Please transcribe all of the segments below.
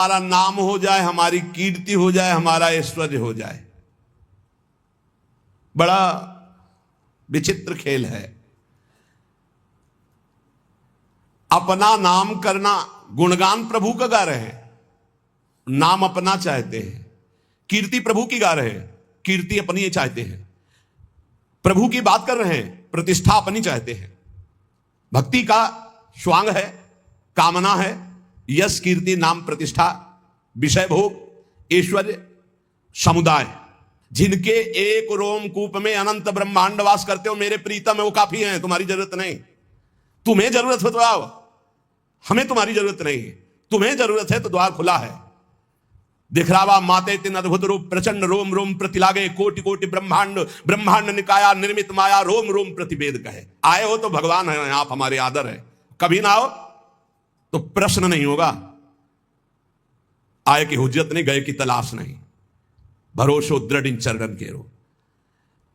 हमारा नाम हो जाए, हमारी कीर्ति हो जाए, हमारा ऐश्वर्य हो जाए। बड़ा विचित्र खेल है। अपना नाम करना, गुणगान प्रभु का गा रहे हैं, नाम अपना चाहते हैं, कीर्ति प्रभु की गा रहे हैं, कीर्ति अपनी चाहते हैं, प्रभु की बात कर रहे हैं, प्रतिष्ठा अपनी चाहते हैं। भक्ति का स्वांग है, कामना है, यश कीर्ति नाम प्रतिष्ठा, विषय भोग, ऐश्वर्य, समुदाय। जिनके एक रोमकूप में अनंत ब्रह्मांड वास करते हो मेरे प्रीतम है, वो काफी हैं, तुम्हारी जरूरत नहीं। तुम्हें जरूरत हो तो आओ, हमें तुम्हारी जरूरत नहीं है। तुम्हें जरूरत है तो द्वार खुला है। दिखरावा माते तिन अद्भुत रूप प्रचंड रोम रोम प्रतिलागे, कोटि कोटि ब्रह्मांड ब्रह्मांड निकाया निर्मित माया, रोम रोम प्रतिवेद कहे। आए हो तो भगवान है, आप हमारे आदर है। कभी ना आओ तो प्रश्न नहीं होगा। आए की हुज्जत नहीं, गए की तलाश नहीं, भरोसो दृढ़ इन चरणन के रो।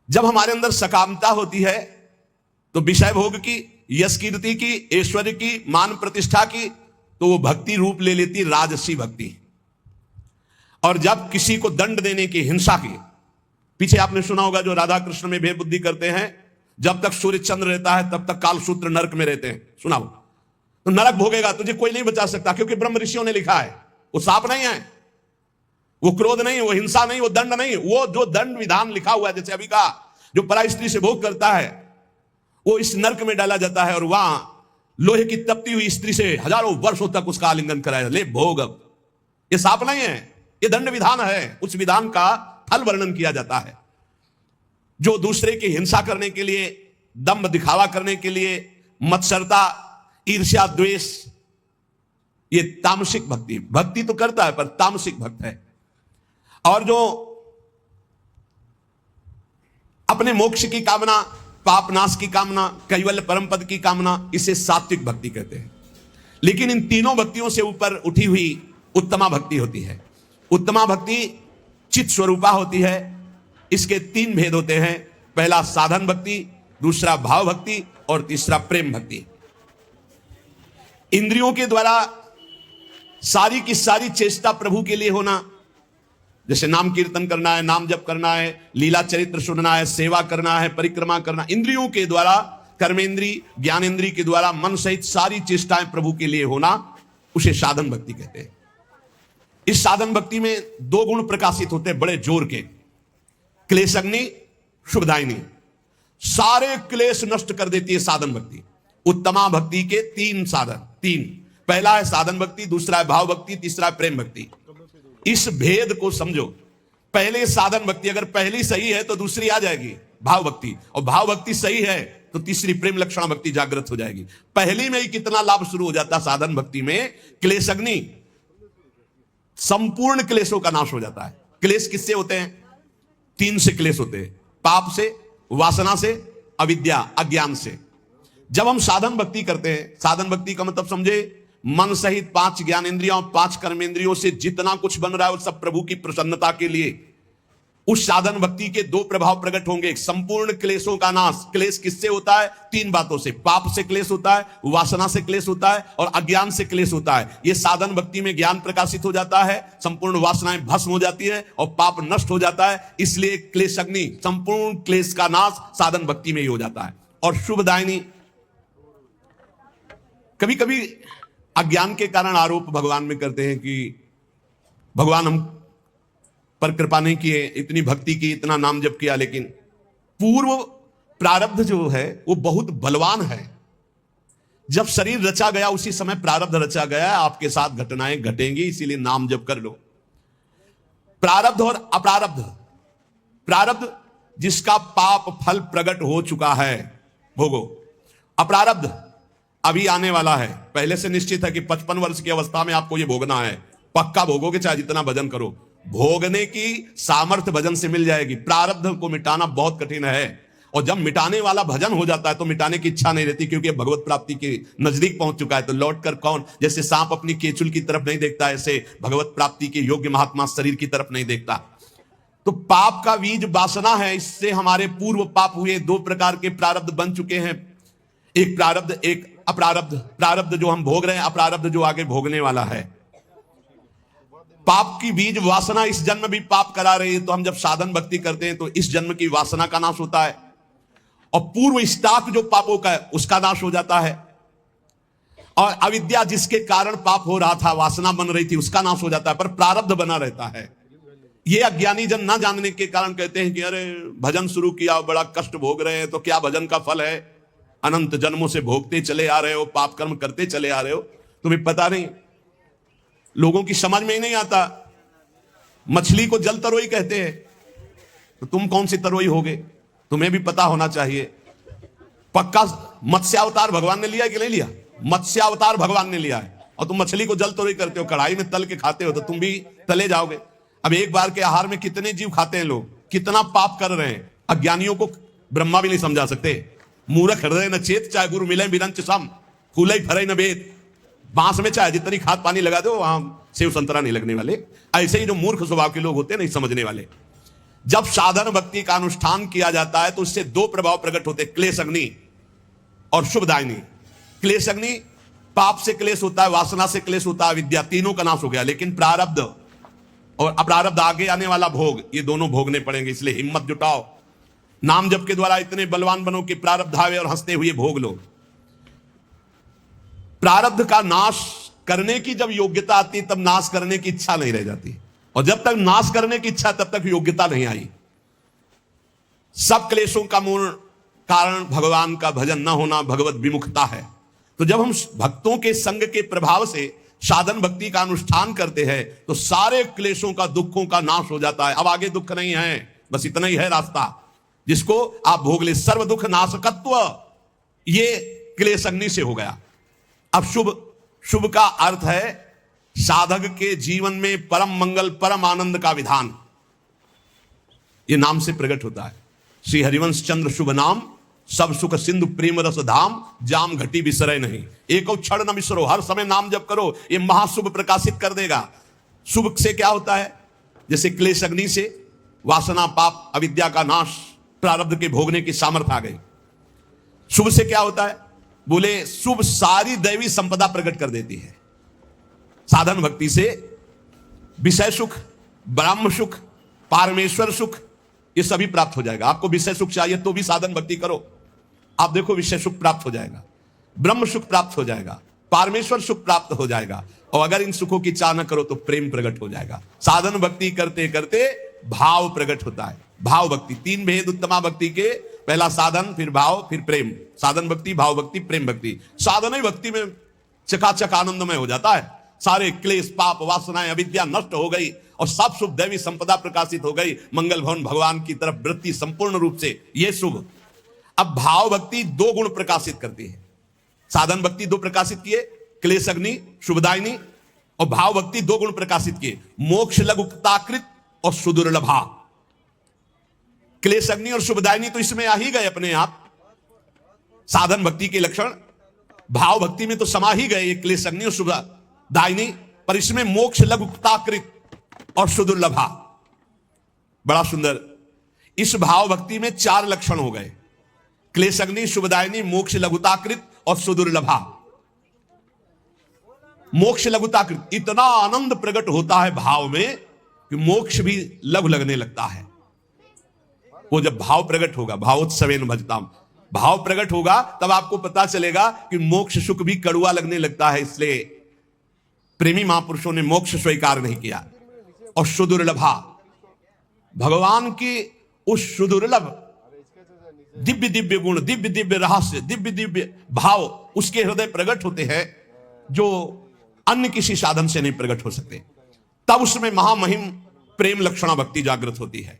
जब हमारे अंदर सकामता होती है तो विषय भोग की, यश कीर्ति की, ऐश्वर्य की, मान प्रतिष्ठा की, तो वो भक्ति रूप ले लेती राजसी भक्ति। और जब किसी को दंड देने की, हिंसा की, पीछे आपने सुना होगा जो राधा कृष्ण में भेद बुद्धि करते हैं, जब तक सूर्य चंद्र रहता है तब तक कालसूत्र नरक में रहते हैं। सुना हो तो नरक भोगेगा, तुझे कोई नहीं बचा सकता, क्योंकि ब्रह्म ऋषियों ने लिखा है। वो साप नहीं है, वो क्रोध नहीं, वो हिंसा नहीं, वो दंड नहीं। वो जो दंड विधान लिखा हुआ है, जैसे अभी का जो पराई स्त्री से भोग करता है वो इस नरक में डाला जाता है, और वहां लोहे की तपती हुई स्त्री से हजारों वर्षों तक उसका आलिंगन कराया, ले भोग। अब ये साप नहीं है, ये दंड विधान है। उस विधान का फल वर्णन किया जाता है। जो दूसरे की हिंसा करने के लिए, दंभ दिखावा करने के लिए, मत्सरता, ईर्ष्या, द्वेष, ये तामसिक भक्ति। भक्ति तो करता है पर तामसिक भक्त है। और जो अपने मोक्ष की कामना, पाप नाश की कामना, कैवल्य परम पद की कामना, इसे सात्विक भक्ति कहते हैं। लेकिन इन तीनों भक्तियों से ऊपर उठी हुई उत्तमा भक्ति होती है। उत्तमा भक्ति चित स्वरूपा होती है। इसके तीन भेद होते हैं। पहला साधन भक्ति, दूसरा भाव भक्ति और तीसरा प्रेम भक्ति। इंद्रियों के द्वारा सारी की सारी चेष्टा प्रभु के लिए होना, जैसे नाम कीर्तन करना है, नाम जप करना है, लीला चरित्र सुनना है, सेवा करना है, परिक्रमा करना, इंद्रियों के द्वारा, कर्मेंद्री, ज्ञानेंद्री के द्वारा मन सहित सारी चेष्टाएं प्रभु के लिए होना, उसे साधन भक्ति कहते हैं। इस साधन भक्ति में दो गुण प्रकाशित होते हैं बड़े जोर के, क्लेशग्नि, शुभदायिनी। सारे क्लेश नष्ट कर देती है साधन भक्ति। उत्तमा भक्ति के तीन साधन, तीन। पहला है साधन भक्ति, दूसरा है भाव भक्ति, तीसरा है प्रेम भक्ति। इस भेद को समझो। पहले साधन भक्ति अगर पहली सही है तो दूसरी आ जाएगी भाव भक्ति, और भाव भक्ति सही है तो तीसरी प्रेम लक्षण भक्ति जागृत हो जाएगी। पहली में ही कितना लाभ शुरू हो जाता साधन भक्ति में। क्लेशग्नि, संपूर्ण क्लेशों का नाश हो जाता है। क्लेश किससे होते हैं? तीन से क्लेश होते हैं, पाप से, वासना से, अविद्या अज्ञान से। जब हम साधन भक्ति करते हैं, साधन भक्ति का मतलब समझे मन सहित पांच ज्ञानेंद्रियों, पांच कर्मेंद्रियों से जितना कुछ बन रहा है वो सब प्रभु की प्रसन्नता के लिए। उस साधन भक्ति के दो प्रभाव प्रकट होंगे। संपूर्ण क्लेशों का नाश। क्लेश किससे होता है? तीन बातों से। पाप से क्लेश होता है, वासना से क्लेश होता है, और अज्ञान से क्लेश होता है। ये साधन भक्ति में ज्ञान प्रकाशित हो जाता है, संपूर्ण वासनाएं भस्म हो जाती है और पाप नष्ट हो जाता है। इसलिए क्लेशग्नि, संपूर्ण क्लेश का नाश साधन भक्ति में ही हो जाता है। और शुभदायिनी, कभी कभी अज्ञान के कारण आरोप भगवान में करते हैं कि भगवान हम पर कृपा नहीं किए, इतनी भक्ति की, इतना नाम जप किया, लेकिन पूर्व प्रारब्ध जो है वो बहुत बलवान है। जब शरीर रचा गया उसी समय प्रारब्ध रचा गया, आपके साथ घटनाएं घटेंगी, इसीलिए नाम जप कर लो। प्रारब्ध और अप्रारब्ध। प्रारब्ध जिसका पाप फल प्रकट हो चुका है, भोगो। अप्रारब्ध अभी आने वाला है, पहले से निश्चित है कि 55 वर्ष की अवस्था में आपको यह भोगना है। पक्का भोगोगे, चाहे जितना भजन करो। भोगने की सामर्थ्य भजन से मिल जाएगी। प्रारब्ध को मिटाना बहुत कठिन है, और जब मिटाने वाला भजन हो जाता है तो मिटाने की इच्छा नहीं रहती, क्योंकि भगवत प्राप्ति के नजदीक पहुंच चुका है। तो लौट कर कौन, जैसे सांप अपनी केचुल की तरफ नहीं देखता, ऐसे भगवत प्राप्ति के योग्य महात्मा शरीर की तरफ नहीं देखता। तो पाप का बीज वासना है, इससे हमारे पूर्व पाप हुए। दो प्रकार के प्रारब्ध बन चुके हैं, एक प्रारब्ध, एक अप्रारब्ध। प्रारब्ध जो हम भोग रहे हैं, अप्रारब्ध जो आगे भोगने वाला है। पाप की बीज वासना इस जन्म भी पाप करा रही है, तो हम जब साधन भक्ति करते हैं तो इस जन्म की वासना का नाश होता है, और पूर्व स्टॉक जो पापों का है उसका नाश हो जाता है, और अविद्या जिसके कारण पाप हो रहा था, वासना बन रही थी, उसका नाश हो जाता है, पर प्रारब्ध बना रहता है। ये अज्ञानी जन ना जानने के कारण कहते हैं कि अरे भजन शुरू किया, बड़ा कष्ट भोग रहे हैं, तो क्या भजन का फल है? अनंत जन्मों से भोगते चले आ रहे हो, पाप कर्म करते चले आ रहे हो, तुम्हें पता नहीं। लोगों की समझ में ही नहीं आता। मछली को जल तरोई कहते हैं, तो तुम कौन सी तरोई होगे? तुम्हें भी पता होना चाहिए। पक्का मत्स्यावतार भगवान ने लिया है कि नहीं लिया? मत्स्यावतार भगवान ने लिया है, और तुम मछली को जल तरोई करते हो, कढ़ाई में तल के खाते हो, तो तुम भी तले जाओगे। अब एक बार के आहार में कितने जीव खाते हैं लोग, कितना पाप कर रहे हैं। अज्ञानियों को ब्रह्मा भी नहीं समझा सकते। मूर्ख हृदय न चेत, चाहे गुरु मिले बिरंच सम, फूले फरे न वेद। बांस में चाहे जितनी खाद पानी लगा दो, वहां सेव संतरा नहीं लगने वाले। ऐसे ही जो मूर्ख स्वभाव के लोग होते हैं, नहीं समझने वाले। जब साधन भक्ति का अनुष्ठान किया जाता है तो उससे दो प्रभाव प्रकट होते हैं, क्लेश अग्नि और शुभदायिनी। क्लेश अग्नि, पाप से क्लेश होता है, वासना से क्लेश होता है, विद्या, तीनों का नाश हो गया। लेकिन प्रारब्ध और अप्रारब्ध, आगे आने वाला भोग, ये दोनों भोगने पड़ेंगे। इसलिए हिम्मत जुटाओ, नाम जप के द्वारा इतने बलवान बनो कि प्रारब्ध आवे और हंसते हुए भोग लो। प्रारब्ध का नाश करने की जब योग्यता आती, तब नाश करने की इच्छा नहीं रह जाती, और जब तक नाश करने की इच्छा, तब तक योग्यता नहीं आई। सब क्लेशों का मूल कारण भगवान का भजन न होना, भगवत विमुखता है। तो जब हम भक्तों के संग के प्रभाव से साधन भक्ति का अनुष्ठान करते हैं, तो सारे क्लेशों का, दुखों का नाश हो जाता है। अब आगे दुख नहीं है, बस इतना ही है रास्ता जिसको आप भोग ले। सर्व दुख नाशकत्व, ये क्लेश अग्नि से हो गया। अब शुभ का अर्थ है साधक के जीवन में परम मंगल, परम आनंद का विधान। ये नाम से प्रकट होता है। श्री हरिवंश चंद्र शुभ नाम, सब सुख सिंधु प्रेम रस धाम, जाम घटी बिसरे नहीं, एक क्षण न बिसरो। हर समय नाम जप करो, ये महाशुभ प्रकाशित कर देगा। शुभ से क्या होता है? जैसे क्लेश अग्नि से वासना, पाप, अविद्या का नाश, प्रारब्ध के भोगने की सामर्थ्य आ गई। शुभ से क्या होता है? बोले शुभ सारी दैवी संपदा प्रकट कर देती है। साधन भक्ति से विषय सुख, ब्रह्म सुख, पारमेश्वर सुख, ये सभी प्राप्त हो जाएगा। आपको विषय सुख चाहिए तो भी साधन भक्ति करो, आप देखो विषय सुख प्राप्त हो जाएगा, ब्रह्म सुख प्राप्त हो जाएगा, पारमेश्वर सुख प्राप्त हो जाएगा। और अगर इन सुखों की चाह न करो तो प्रेम प्रकट हो जाएगा। साधन भक्ति करते करते भाव प्रकट होता है। भाव भक्ति, तीन भेद उत्तमा भक्ति के, पहला साधन, फिर भाव, फिर प्रेम। साधन भक्ति, भाव भक्ति, प्रेम भक्ति। साधन ही भक्ति में चकाचक आनंदमय हो जाता है। सारे क्लेश, पाप, वासनाएं, अविद्या नष्ट हो गई, और सब शुभ दैवी संपदा प्रकाशित हो गई। मंगल भवन भगवान की तरफ वृत्ति संपूर्ण रूप से, ये शुभ। अब भाव भक्ति दो गुण प्रकाशित करती है। साधन भक्ति दो प्रकाशित किए, क्लेश अग्नि, शुभदायिनी, और भाव भक्ति दो गुण प्रकाशित किए, मोक्ष लघुताकृत और सुदुर्लभा। क्लेश अग्नि और शुभदायिनी तो इसमें आ ही गए अपने आप, साधन भक्ति के लक्षण। भाव भक्ति में तो समा ही गए ये क्लेश अग्नि और शुभदायिनी, पर इसमें मोक्ष लघुताकृत और सुदुर्लभा। बड़ा सुंदर। इस भाव भक्ति में चार लक्षण हो गए, क्लेश अग्नि, शुभदायिनी, मोक्ष लघुताकृत और सुदुर्लभा। मोक्ष लघुताकृत, इतना आनंद प्रकट होता है भाव में कि मोक्ष भी लघु लगने लगता है। वो जब भाव प्रकट होगा, भावोत्सवेन भजताम, भाव प्रकट होगा, तब आपको पता चलेगा कि मोक्ष सुख भी कड़ुआ लगने लगता है। इसलिए प्रेमी महापुरुषों ने मोक्ष स्वीकार नहीं किया। और सुदुर्लभा, भगवान की उस सुदुर्लभ दिव्य दिव्य गुण, दिव्य दिव्य रहस्य, दिव्य दिव्य भाव उसके हृदय प्रकट होते हैं जो अन्य किसी साधन से नहीं प्रकट हो सकते। तब उसमें महामहिम प्रेम लक्षणा भक्ति जागृत होती है।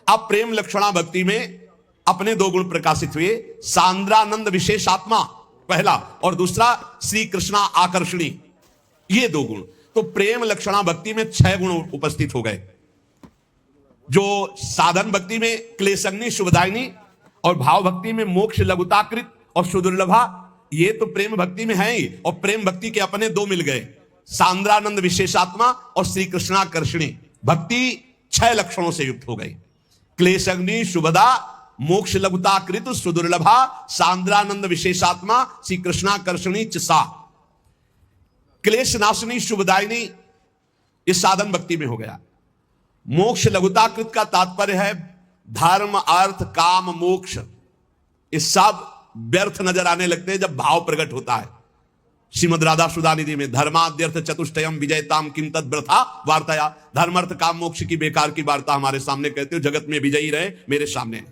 अब प्रेम लक्षणा भक्ति में अपने दो गुण प्रकाशित हुए, सांद्रानंद विशेषात्मा पहला, और दूसरा श्री कृष्णा आकर्षणी, ये दो गुण। तो प्रेम लक्षणा भक्ति में 6 गुण उपस्थित हो गए। जो साधन भक्ति में क्लेश अग्नि, शुभदायिनी, और भाव भक्ति में मोक्ष लघुताकृत और सुदुर्लभा, ये तो प्रेम भक्ति में है ही। और प्रेम भक्ति के अपने दो मिल गए, सांद्रानंद विशेषात्मा और श्री कृष्णाकर्षणी। भक्ति 6 लक्षणों से युक्त हो गई। क्लेश अग्नि, शुभदा, मोक्ष लघुताकृत, सुदुर्लभा, सांद्रानंद विशेषात्मा, श्री कृष्णाकर्षणी च सा। क्लेश नाशनी, शुभदायिनी इस साधन भक्ति में हो गया। मोक्ष लघुताकृत का तात्पर्य है धर्म अर्थ काम मोक्ष, ये सब व्यर्थ नजर आने लगते हैं जब भाव प्रकट होता है। श्रीमद राधा सुधानिधि में धर्माद्यर्थ चतुष्टयम विजयताम किम तद व्रथा वार्ताया, धर्म अर्थ काम मोक्ष की बेकार की वार्ता हमारे सामने कहते हो, जगत में विजयी रहे मेरे सामने।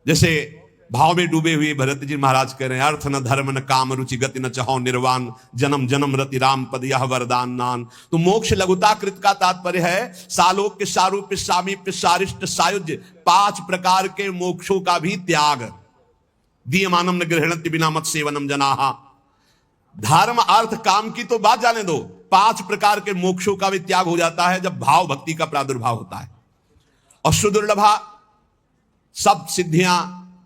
जैसे भाव में डूबे हुए भरत जी महाराज कह रहे हैं, अर्थ न धर्म न काम रुचि गति न चाहो निर्वाण, जन्म जन्म रति राम पद यह वरदान नान। तो मोक्ष लघुताकृत का तात्पर्य है सालोक्य सारूप्य सामीप्य सारिष्ट सायुज्य, 5 प्रकार के मोक्षों का भी त्याग। दीयमानम न गृहणत्य बिना मत सेवनम जनाहा। धर्म अर्थ काम की तो बात जाने दो, 5 प्रकार के मोक्षों का भी त्याग हो जाता है जब भाव भक्ति का प्रादुर्भाव होता है। और सुदुर्लभा सब सिद्धियां,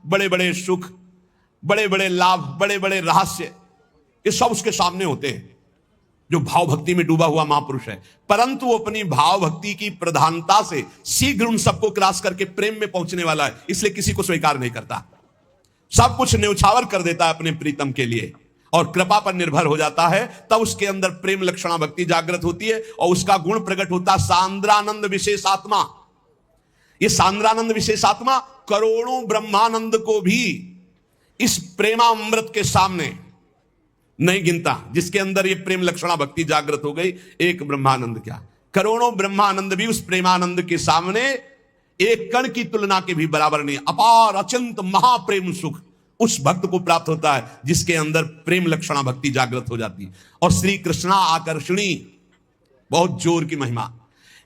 बड़े बड़े सुख, बड़े बड़े लाभ, बड़े बड़े रहस्य, ये सब उसके सामने होते हैं जो भाव भक्ति में डूबा हुआ महापुरुष है। परंतु वो अपनी भाव भक्ति की प्रधानता से शीघ्र उन सबको क्रॉस करके प्रेम में पहुंचने वाला है, इसलिए किसी को स्वीकार नहीं करता, सब कुछ न्यौछावर कर देता है अपने प्रीतम के लिए और कृपा पर निर्भर हो जाता है। तब उसके अंदर प्रेम लक्षणा भक्ति जागृत होती है और उसका गुण प्रकट होता है सांद्रानंद विशेषात्मा। ये सांद्रानंद विशेषात्मा करोड़ों ब्रह्मानंद को भी इस प्रेमामृत के सामने नहीं गिनता, जिसके अंदर ये प्रेम लक्षणा भक्ति जागृत हो गई। एक ब्रह्मानंद क्या, करोड़ों ब्रह्मानंद भी उस प्रेमानंद के सामने एक कण की तुलना के भी बराबर नहीं। अपार अचिंत महाप्रेम सुख उस भक्त को प्राप्त होता है जिसके अंदर प्रेम लक्षणा भक्ति जागृत हो जाती है। और श्री कृष्णा आकर्षणी, बहुत जोर की महिमा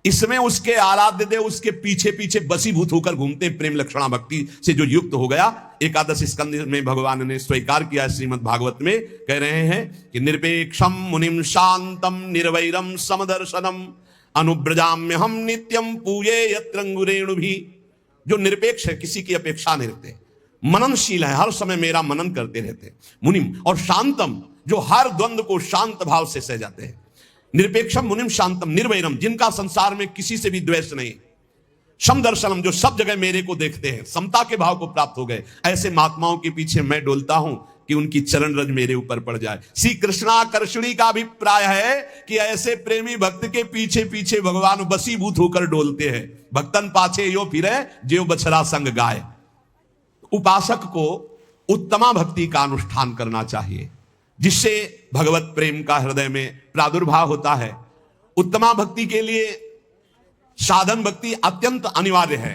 इसमें। उसके आराध्य देव उसके पीछे पीछे बसीभूत होकर घूमते प्रेम लक्षणा भक्ति से जो युक्त हो गया। एकादश स्कंद में भगवान ने स्वीकार किया, श्रीमद् भागवत में कह रहे हैं कि निरपेक्षम मुनिम शांतम निर्वैरम समदर्शनम अनुब्रजाम्य हम नित्यम पूये यत्रंगुरेणु भी। जो निरपेक्ष है, किसी की अपेक्षा नहीं रखते, मननशील है, हर समय मेरा मनन करते रहते मुनिम। और शांतम, जो हर द्वंद्व को शांत भाव से सह जाते हैं। निरपेक्षम मुनिम शांतम निर्वैरम, जिनका संसार में किसी से भी द्वेष नहीं। समदर्शनम, जो सब जगह मेरे को देखते हैं, समता के भाव को प्राप्त हो गए। ऐसे महात्माओं के पीछे मैं डोलता हूं कि उनकी चरण रज मेरे ऊपर पड़ जाए। श्री कृष्णाकर्षणी का अभिप्राय है कि ऐसे प्रेमी भक्त के पीछे पीछे भगवान बसीभूत होकर डोलते हैं। भक्तन पाछे यो फिरे जो बछड़ा संग गाय। उपासक को उत्तमा भक्ति का अनुष्ठान करना चाहिए, जिससे भगवत प्रेम का हृदय में प्रादुर्भाव होता है। उत्तमा भक्ति के लिए साधन भक्ति अत्यंत अनिवार्य है।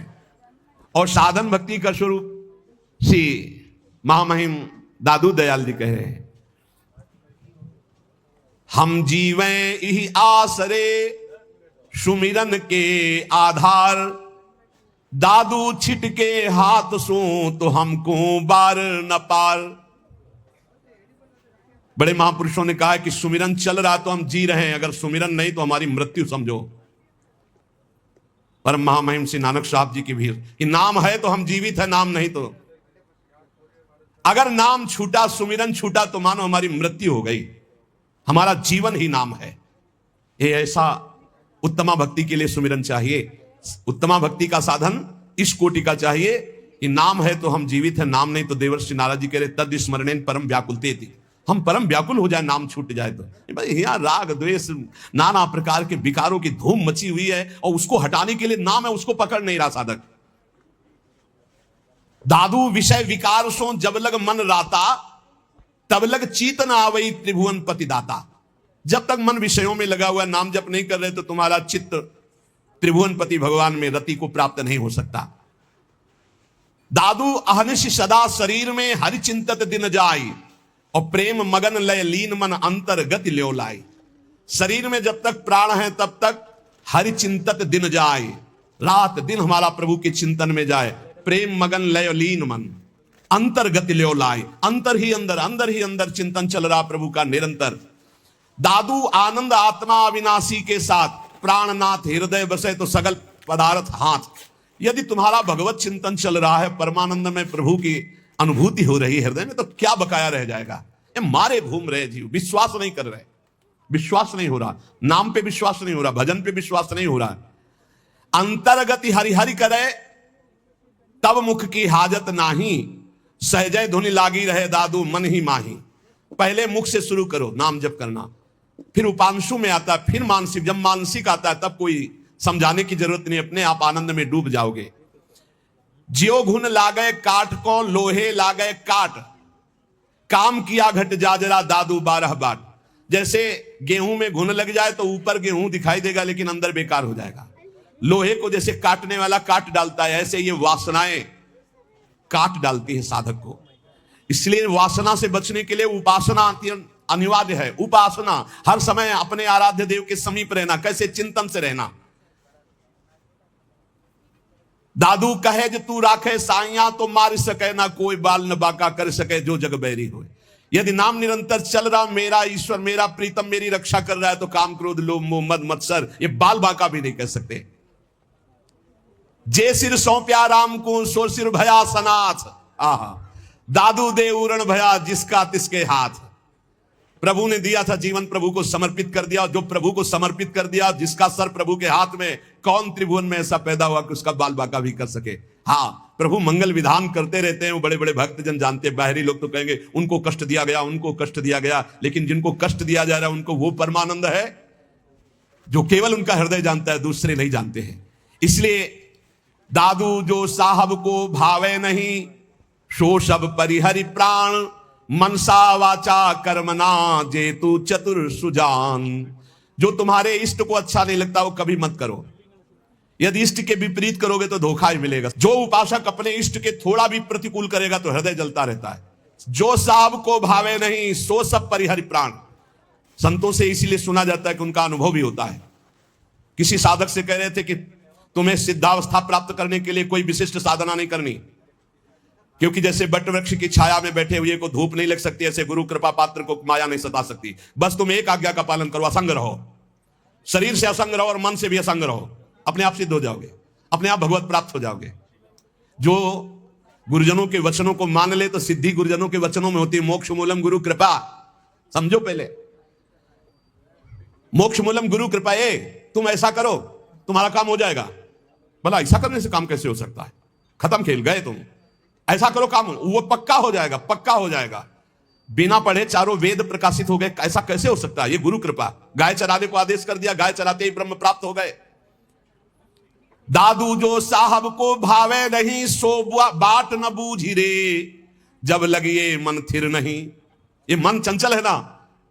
और साधन भक्ति का स्वरूप श्री महामहिम दादू दयाल जी कह रहे हैं, हम जीवें यही आसरे सुमिरन के आधार, दादू छिटके हाथ सो तो हमको बार न पार। बड़े महापुरुषों ने कहा कि सुमिरन चल रहा तो हम जी रहे हैं, अगर सुमिरन नहीं तो हमारी मृत्यु समझो। परम महामहिम श्री नानक साहब जी की भी कि नाम है तो हम जीवित है, नाम नहीं तो। अगर नाम छूटा, सुमिरन छूटा तो मानो हमारी मृत्यु हो गई। हमारा जीवन ही नाम है। ये ऐसा उत्तमा भक्ति के लिए सुमिरन चाहिए। उत्तमा भक्ति का साधन इस कोटि का चाहिए कि नाम है तो हम जीवित है, नाम नहीं तो देवर्षि नारद जी कह रहे तद स्मरणेन परम व्याकुलते थी। हम परम व्याकुल हो जाए नाम छूट जाए तो। भाई यहाँ राग द्वेष नाना प्रकार के विकारों की धूम मची हुई है और उसको हटाने के लिए नाम है उसको पकड़ नहीं रहा साधक। दादू विषय विकार सो जब लग मन राता, तब लग चीतन आवई त्रिभुवन पति दाता। जब तक मन विषयों में लगा हुआ, नाम जप नहीं कर रहे तो तुम्हारा चित्त त्रिभुवन पति भगवान में रति को प्राप्त नहीं हो सकता। दादू अहनिश सदा शरीर में हरि चिंतत दिन जाई, और प्रेम मगन लय लीन मन अंतर गति ल्यो लाई। शरीर में जब तक प्राण है तब तक हरि चिंतत दिन जाए, रात दिन हमारा प्रभु के चिंतन में जाए। प्रेम मगन लय लीन मन अंतर गति ल्यो लाई, अंदर ही अंदर चिंतन चल रहा प्रभु का निरंतर। दादू आनंद आत्मा अविनाशी के साथ, प्राणनाथ हृदय बसे तो सगल पदार्थ हाथ। यदि तुम्हारा भगवत चिंतन चल रहा है, परमानंद में प्रभु की अनुभूति हो रही है हृदय में, तो क्या बकाया रह जाएगा। ये मारे घूम रहे जीव, विश्वास नहीं कर रहे, विश्वास नहीं हो रहा, नाम पे विश्वास नहीं हो रहा, भजन पे विश्वास नहीं हो रहा। अंतर्गति हरि हरि करे तब मुख की हाजत नाही, सहजय धुनि लागी रहे दादू मन ही माही। पहले मुख से शुरू करो नाम जप करना, फिर उपांशु में आता है, फिर मानसिक। जब मानसिक आता है तब कोई समझाने की जरूरत नहीं, अपने आप आनंद में डूब जाओगे। ज्यो घुन लागए काट को लोहे लागए काट, काम किया घट जाजरा दादू 12 बाट। जैसे गेहूं में घुन लग जाए तो ऊपर गेहूं दिखाई देगा लेकिन अंदर बेकार हो जाएगा। लोहे को जैसे काटने वाला काट डालता है, ऐसे ये वासनाएं काट डालती है साधक को। इसलिए वासना से बचने के लिए उपासना अनिवार्य है। उपासना, हर समय अपने आराध्य देव के समीप रहना। कैसे? चिंतन से रहना। दादू कहे जो तू राखे साइया तो मार सके ना कोई बाल न बाका कर सके जो जग बैरी हो। यदि नाम निरंतर चल रहा, मेरा ईश्वर मेरा प्रीतम मेरी रक्षा कर रहा है, तो काम क्रोध लोभ मोह मद मत्सर ये बाल बाका भी नहीं कह सकते। जे सिर सौंप्या राम को सो सिर भया सनाथ। आहा, दादू दे उरण भया जिसका तिसके हाथ। प्रभु ने दिया था जीवन, प्रभु को समर्पित कर दिया। जो प्रभु को समर्पित कर दिया, जिसका सर प्रभु के हाथ में, कौन त्रिभुवन में ऐसा पैदा हुआ कि उसका बाल बाका भी कर सके। हाँ, प्रभु मंगल विधान करते रहते हैं, वो बड़े बड़े भक्तजन जानते हैं। बाहरी लोग तो कहेंगे उनको कष्ट दिया गया, उनको कष्ट दिया गया, लेकिन जिनको कष्ट दिया जा रहा है उनको वो परमानंद है जो केवल उनका हृदय जानता है, दूसरे नहीं जानते हैं। इसलिए दादू जो साहब को भावे नहीं, सो सब परिहरि प्राण, मनसा वाचा कर्मना जेतु चतुर सुजान। जो तुम्हारे इष्ट को अच्छा नहीं लगता वो कभी मत करो। यदि इष्ट के विपरीत करोगे तो धोखा ही मिलेगा। जो उपासक अपने इष्ट के थोड़ा भी प्रतिकूल करेगा तो हृदय जलता रहता है। जो साहब को भावे नहीं, सो सब परिहरि प्राण। संतों से इसीलिए सुना जाता है कि उनका अनुभव भी होता है। किसी साधक से कह रहे थे कि तुम्हें सिद्धावस्था प्राप्त करने के लिए कोई विशिष्ट साधना नहीं करनी, क्योंकि जैसे बट वृक्ष की छाया में बैठे हुए को धूप नहीं लग सकती, ऐसे गुरु कृपा पात्र को माया नहीं सता सकती। बस तुम एक आज्ञा का पालन करो, असंग रहो। शरीर से असंग रहो और मन से भी असंग रहो, अपने आप सिद्ध हो जाओगे, अपने आप भगवत प्राप्त हो जाओगे। जो गुरुजनों के वचनों को मान ले तो सिद्धि गुरुजनों के वचनों में होती है। मोक्ष मूलम गुरु कृपा, समझो पहले। मोक्ष मूलम गुरु कृपा, तुम ऐसा करो तुम्हारा काम हो जाएगा। भला ऐसा करने से काम कैसे हो सकता है? खत्म खेल, गए तुम। ऐसा करो काम वो पक्का हो जाएगा, पक्का हो जाएगा। बिना पढ़े चारों वेद प्रकाशित हो गए, ऐसा कैसे हो सकता है? ये गुरु कृपा। गाय चराने को आदेश कर दिया, गाय चराते ही ब्रह्म प्राप्त हो गए। दादू जो साहब को भावे नहीं, सो बाट न बूझी रे, जब लगिए मन थिर नहीं। ये मन चंचल है ना।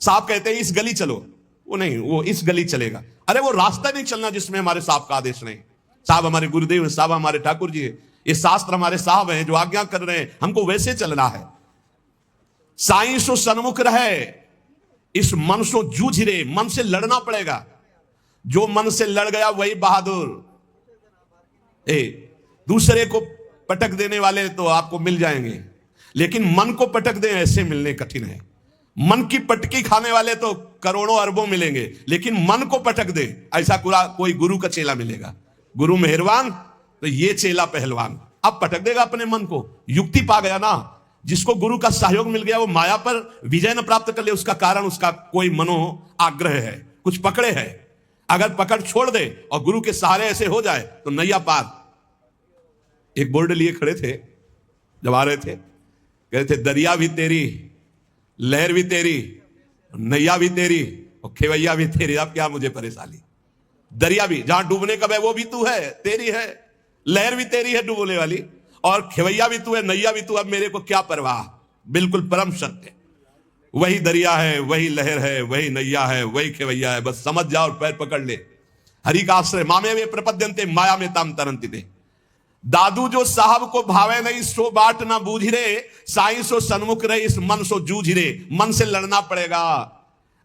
साहब कहते हैं इस गली चलो, वो नहीं, वो इस गली चलेगा। अरे वो रास्ता नहीं चलना जिसमें हमारे साहब का आदेश नहीं। साहब हमारे गुरुदेव है, साहब हमारे ठाकुर जी है, ये शास्त्र हमारे साहब हैं जो आज्ञा कर रहे हैं, हमको वैसे चलना है। साईं सो सन्मुख रहे, इस मन सो जूझ रे, मन से लड़ना पड़ेगा। जो मन से लड़ गया वही बहादुर। दूसरे को पटक देने वाले तो आपको मिल जाएंगे, लेकिन मन को पटक दे ऐसे मिलने कठिन है। मन की पटकी खाने वाले तो करोड़ों अरबों मिलेंगे, लेकिन मन को पटक दे ऐसा कोई गुरु का चेला मिलेगा। गुरु मेहरबान तो ये चेला पहलवान। अब पटक देगा अपने मन को। युक्ति पा गया ना। जिसको गुरु का सहयोग मिल गया वो माया पर विजय न प्राप्त कर ले, उसका कारण उसका कोई मनो आग्रह है, कुछ पकड़े है। अगर पकड़ छोड़ दे और गुरु के सहारे ऐसे हो जाए तो नैया पार। एक बोर्ड लिए खड़े थे, जब आ रहे थे कह रहे थे दरिया भी तेरी, लहर भी तेरी, नैया भी तेरी और खेवैया भी तेरी। अब क्या मुझे परेशानी? दरिया भी जहां डूबने का है वो भी तू है, तेरी है। लहर भी तेरी है डूबने वाली, और खेवैया भी तू है, नैया भी तू। अब मेरे को क्या परवाह? बिल्कुल परम सत्य। वही दरिया है, वही लहर है, वही नैया है, वही खेवैया है। बस समझ जाओ और पैर पकड़ ले। हरि का आश्रय मामे वे प्रपद्यन्ते माया में ताम तरंति थे। दादू जो साहब को भावे नहीं, सो बाट ना बूझ रे, साईं सो सन्मुख रहे, इस मन सो जूझ रे। मन से लड़ना पड़ेगा।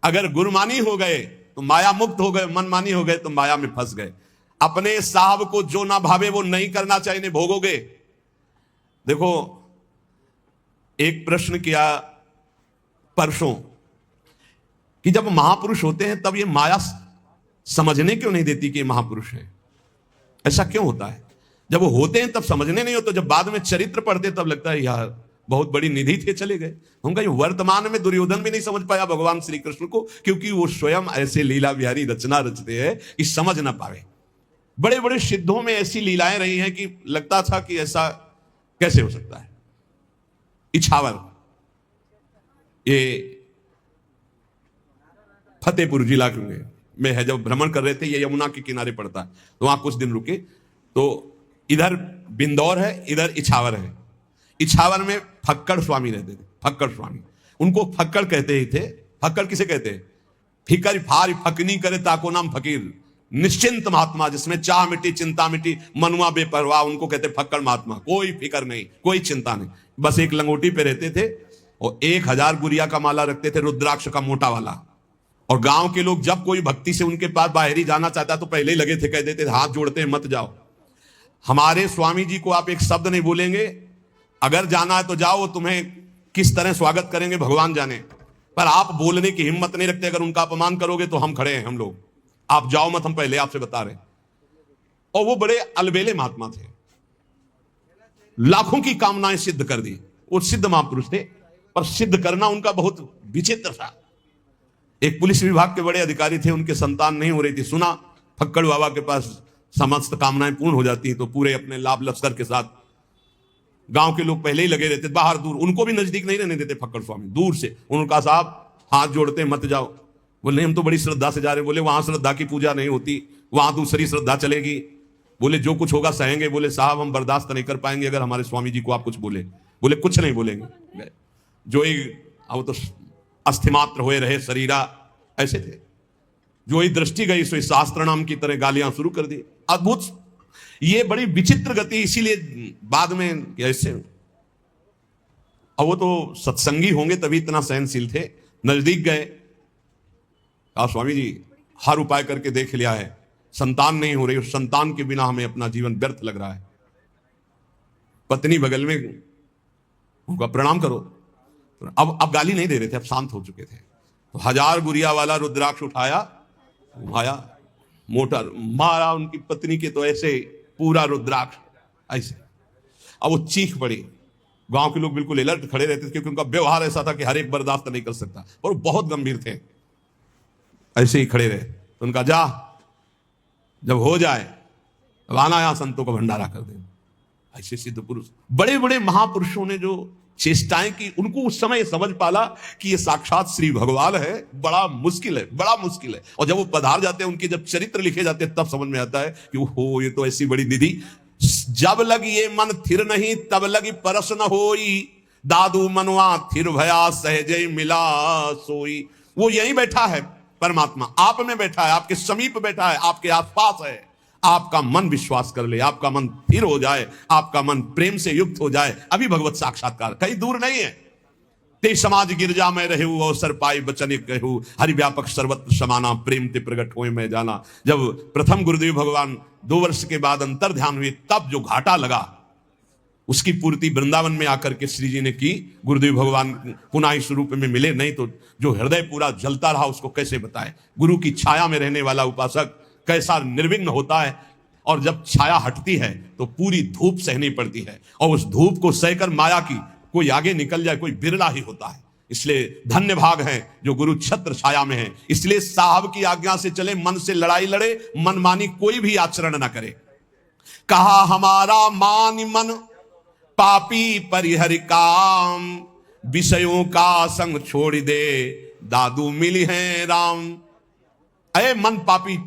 अगर गुरुमानी हो गए तो माया मुक्त हो गए, मनमानी हो गए तो माया में फंस गए। अपने साहब को जो ना भावे वो नहीं करना चाहिए, नहीं भोगोगे। देखो, एक प्रश्न किया परसों कि जब महापुरुष होते हैं तब ये माया समझने क्यों नहीं देती कि ये महापुरुष है? ऐसा क्यों होता है? जब वो होते हैं तब समझने नहीं होता, जब बाद में चरित्र पढ़ते तब लगता है यार बहुत बड़ी निधि थे, चले गए। हम कहें वर्तमान में दुर्योधन भी नहीं समझ पाया भगवान श्री कृष्ण को, क्योंकि वो स्वयं ऐसे लीला बिहारी रचना रचते हैं कि समझ ना पावे। बड़े बड़े सिद्धों में ऐसी लीलाएं रही हैं कि लगता था कि ऐसा कैसे हो सकता है। इछावर, ये फतेहपुर जिला में है। जब भ्रमण कर रहे थे, ये यमुना के किनारे पड़ता है, तो वहां कुछ दिन रुके। तो इधर बिंदौर है, इधर इछावर है। इछावर में फक्कड़ स्वामी रहते थे, फक्कड़ स्वामी, उनको फक्कड़ कहते ही थे। फक्कड़ किसे कहते हैं? फिकर फार फकनी करे ताको नाम फकीर, निश्चिंत महात्मा, जिसमें चाह मिटी चिंता मिटी, मनुआ बेपरवाह, उनको कहते फक्कड़ महात्मा। कोई फिकर नहीं, कोई चिंता नहीं, बस एक लंगोटी पे रहते थे और 1000 गुरिया का माला रखते थे, रुद्राक्ष का मोटा वाला। और गांव के लोग जब कोई भक्ति से उनके पास बाहरी जाना चाहता तो पहले ही लगे थे, कह देते थे हाथ जोड़ते हैं मत जाओ। हमारे स्वामी जी को आप एक शब्द नहीं बोलेंगे, अगर जाना है तो जाओ, वो तुम्हें किस तरह स्वागत करेंगे भगवान जाने, पर आप बोलने की हिम्मत नहीं रखते। अगर उनका अपमान करोगे तो हम खड़े हैं, हम लोग, आप जाओ मत, हम पहले आपसे बता रहे हैं। और वो बड़े अलबेले महात्मा थे, लाखों की कामनाएं सिद्ध कर दी। वो सिद्ध महापुरुष थे, पर सिद्ध करना उनका बहुत विचित्र था। एक पुलिस विभाग के बड़े अधिकारी थे, उनके संतान नहीं हो रही थी। सुना फक्कड़ बाबा के पास समस्त कामनाएं पूर्ण हो जाती हैं, तो पूरे अपने लाभ लश्कर के साथ, गांव के लोग पहले ही लगे रहते, बाहर दूर, उनको भी नजदीक नहीं रहने देते फक्कड़ स्वामी, दूर से। उन्होंने कहा साहब हाथ जोड़ते मत जाओ। बोले हम तो बड़ी श्रद्धा से जा रहे हैं। बोले वहां श्रद्धा की पूजा नहीं होती, वहां दूसरी श्रद्धा चलेगी। बोले जो कुछ होगा सहेंगे। बोले साहब हम बर्दाश्त नहीं कर पाएंगे अगर हमारे स्वामी जी को आप कुछ बोले। बोले कुछ नहीं बोलेंगे, जो ही अब तो अस्थिमात्र हुए रहे शरीरा, ऐसे थे। जो ही दृष्टि गई सो शास्त्र नाम की तरह गालियां शुरू कर दी। अद्भुत, ये बड़ी विचित्र गति। इसीलिए बाद में ऐसे, अब वो तो सत्संगी होंगे तभी इतना सहनशील थे। नजदीक गए, कहा स्वामी जी हर उपाय करके देख लिया है, संतान नहीं हो रही, उस संतान के बिना हमें अपना जीवन व्यर्थ लग रहा है। पत्नी बगल में, उनका प्रणाम करो। अब गाली नहीं दे रहे थे, अब शांत हो चुके थे। तो 1000 गुरिया वाला रुद्राक्ष उठाया, घुमाया, मोटर मारा उनकी पत्नी के, तो ऐसे पूरा रुद्राक्ष ऐसे। अब वो चीख पड़ी। गांव के लोग बिल्कुल अलर्ट खड़े रहते थे, क्योंकि उनका व्यवहार ऐसा था कि हर एक बर्दाश्त नहीं कर सकता, और बहुत गंभीर थे। ऐसे ही खड़े रहे। तो उनका जा, जब हो जाए अब आना, यहां संतों का भंडारा कर दे। ऐसे सिद्ध पुरुष, बड़े बड़े महापुरुषों ने जो चेष्टाएं की, उनको उस समय समझ पाला कि ये साक्षात श्री भगवान है। बड़ा मुश्किल है, बड़ा मुश्किल है। और जब वो पधार जाते हैं, उनके जब चरित्र लिखे जाते हैं, तब समझ में आता है कि हो, ये तो ऐसी बड़ी निधि। जब लग ये मन थिर नहीं, तब लगी परस न होई, दादू मनवा थिर भया सहजय मिला सोई। वो यहीं बैठा है, परमात्मा आप में बैठा है, आपके समीप बैठा है, आपके आसपास है। आपका मन विश्वास कर ले, आपका मन स्थिर हो जाए, आपका मन प्रेम से युक्त हो जाए, अभी भगवत साक्षात्कार कहीं दूर नहीं है। ते समाज गिरजा में रहू, अवसर पाई बचन कहू, हरि व्यापक सर्वत्र समाना, प्रेम ते प्रगट होए मैं जाना। जब प्रथम गुरुदेव भगवान 2 वर्ष के बाद अंतर ध्यान हुए, तब जो घाटा लगा, उसकी पूर्ति वृंदावन में आकर के श्री जी ने की। गुरुदेव भगवान पुनः इस रूप में मिले, नहीं तो जो हृदय पूरा जलता रहा उसको कैसे बताए। गुरु की छाया में रहने वाला उपासक कैसा निर्विघ्न होता है, और जब छाया हटती है तो पूरी धूप सहनी पड़ती है, और उस धूप को सहकर माया की कोई आगे निकल जाए, कोई बिरला ही होता है। इसलिए धन्य भाग हैं जो गुरु छत्र छाया में है। इसलिए साहब की आज्ञा से चले, मन से लड़ाई लड़े, मनमानी कोई भी आचरण न करे। कहा हमारा मान मन पापी परिहर काम, विषयों का संग छोड़ दे, दादू मिली है राम। अरे मन पापी,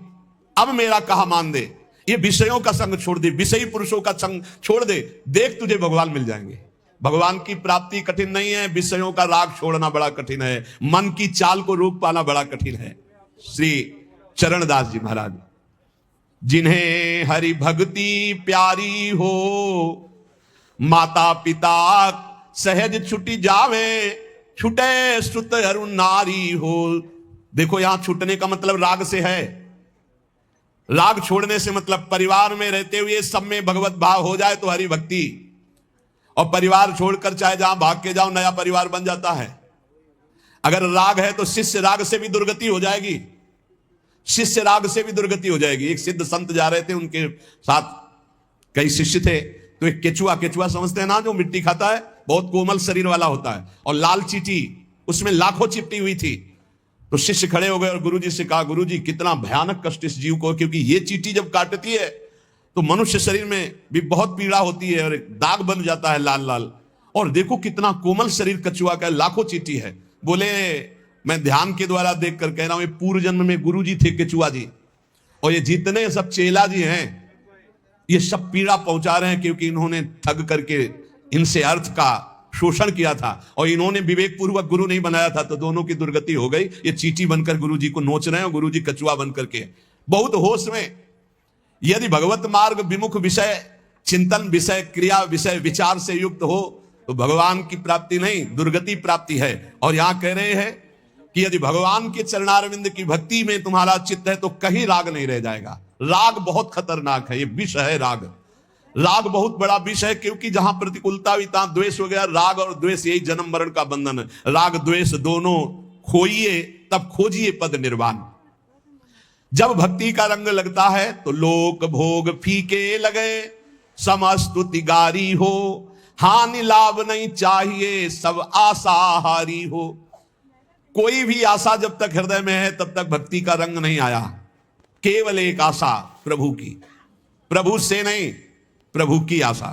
अब मेरा कहा मान दे, ये विषयों का संग छोड़ दे, विषयी पुरुषों का संग छोड़ दे, देख तुझे भगवान मिल जाएंगे। भगवान की प्राप्ति कठिन नहीं है, विषयों का राग छोड़ना बड़ा कठिन है, मन की चाल को रोक पाना बड़ा कठिन है। श्री चरणदास जी महाराज, जिन्हें हरि भक्ति प्यारी हो, माता पिता सहज छुटी जावे, छुटे सुत अरु नारी हो। देखो यहां छूटने का मतलब राग से है, राग छोड़ने से मतलब परिवार में रहते हुए सब में भगवत भाव हो जाए तो हरि भक्ति, और परिवार छोड़कर चाहे जहां भाग के जाओ नया परिवार बन जाता है। अगर राग है तो शिष्य राग से भी दुर्गति हो जाएगी, शिष्य राग से भी दुर्गति हो जाएगी। एक सिद्ध संत जा रहे थे, उनके साथ कई शिष्य थे। तो एक केचुआ, केचुआ समझते हैं ना, जो मिट्टी खाता है, बहुत कोमल शरीर वाला होता है, और लाल चींटी उसमें लाखों चिपटी हुई थी। तो शिष्य खड़े हो गए और गुरुजी से कहा, गुरुजी कितना भयानक कष्ट इस जीव को, क्योंकि ये चींटी जब काटती है तो मनुष्य शरीर में भी बहुत पीड़ा होती है, और एक दाग बन जाता है लाल लाल, और देखो कितना कोमल शरीर कछुआ का, लाखों चींटी है। बोले मैं ध्यान के द्वारा देख कर कह रहा हूं, ये पूर्व जन्म में गुरु जी थे केचुआ जी, और ये जितने सब चेला जी हैं ये सब पीड़ा पहुंचा रहे हैं, क्योंकि इन्होंने ठग करके इनसे अर्थ का शोषण किया था और इन्होंने विवेक पूर्वक गुरु नहीं बनाया था, तो दोनों की दुर्गति हो गई। ये चींटी बनकर गुरु जी को नोच रहे हैं और गुरु जी कछुआ बनकर के। बहुत होश में यदि भगवत मार्ग विमुख विषय चिंतन, विषय क्रिया, विषय विचार से युक्त हो तो भगवान की प्राप्ति नहीं, दुर्गति प्राप्ति है। और यहां कह रहे हैं कि यदि भगवान के चरणारविंद की भक्ति में तुम्हारा चित्त है तो कहीं राग नहीं रह जाएगा। राग बहुत खतरनाक है, ये विष है राग। राग बहुत बड़ा विष है, क्योंकि जहां प्रतिकूलता हुई तहां द्वेष हो गया। राग और द्वेष यही जन्म मरण का बंधन है। राग द्वेष दोनों खोइए तब खोजिए पद निर्वाण। जब भक्ति का रंग लगता है तो लोक भोग फीके लगे, समस्तुति गारी हो, हानि लाभ नहीं चाहिए, सब आशा हारी हो। कोई भी आशा जब तक हृदय में है तब तक भक्ति का रंग नहीं आया। केवल एक आशा प्रभु की, प्रभु से नहीं, प्रभु की आशा।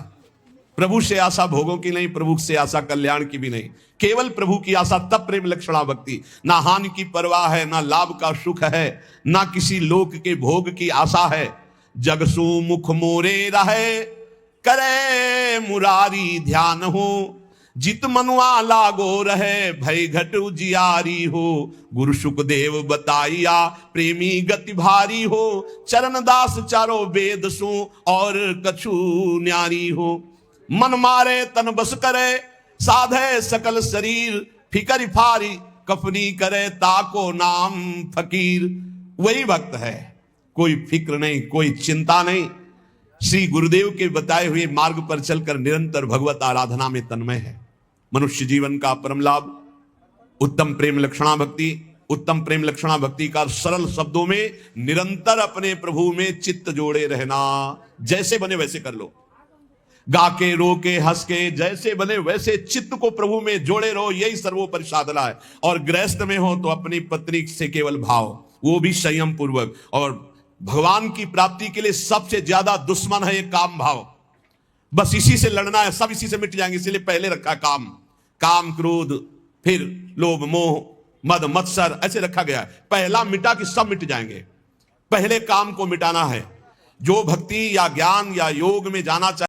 प्रभु से आशा भोगों की नहीं, प्रभु से आशा कल्याण की भी नहीं, केवल प्रभु की आशा। तब प्रेम लक्षणा भक्ति। ना हानि की परवाह है, ना लाभ का सुख है, ना किसी लोक के भोग की आशा है। जगसु मुख मोरे रहे, करे मुरारी ध्यान हो, जित मनुआ लागो रहे, भय घट उजियारी हो। गुरु सुखदेव बताइया, प्रेमी गति भारी हो, चरण दास चारो वेद सु, और कछु न्यारी हो। मन मारे तन बस करे, साधे सकल शरीर, फिकर फारी कफनी करे, ताको नाम फकीर। वही भक्त है, कोई फिक्र नहीं, कोई चिंता नहीं। श्री गुरुदेव के बताए हुए मार्ग पर चलकर निरंतर भगवत आराधना में तन्मय है। मनुष्य जीवन का परम लाभ उत्तम प्रेम लक्षणा भक्ति। उत्तम प्रेम लक्षणा भक्ति का सरल शब्दों में निरंतर अपने प्रभु में चित्त जोड़े रहना। जैसे बने वैसे कर लो, गा के रो के हंस के, जैसे बने वैसे चित्त को प्रभु में जोड़े रहो, यही सर्वोपरि साधना है। और गृहस्थ में हो तो अपनी पत्नी से केवल भाव, वो भी संयम पूर्वक। और भगवान की प्राप्ति के लिए सबसे ज्यादा दुश्मन है ये काम भाव। बस इसी से लड़ना है, सब इसी से मिट जाएंगे। इसलिए पहले रखा काम, काम क्रोध, फिर लोभ मोह मद मत्सर, ऐसे रखा गया है। पहला मिटा कि सब मिट जाएंगे। पहले काम को मिटाना है। जो भक्ति या ज्ञान या योग में जाना चाहिए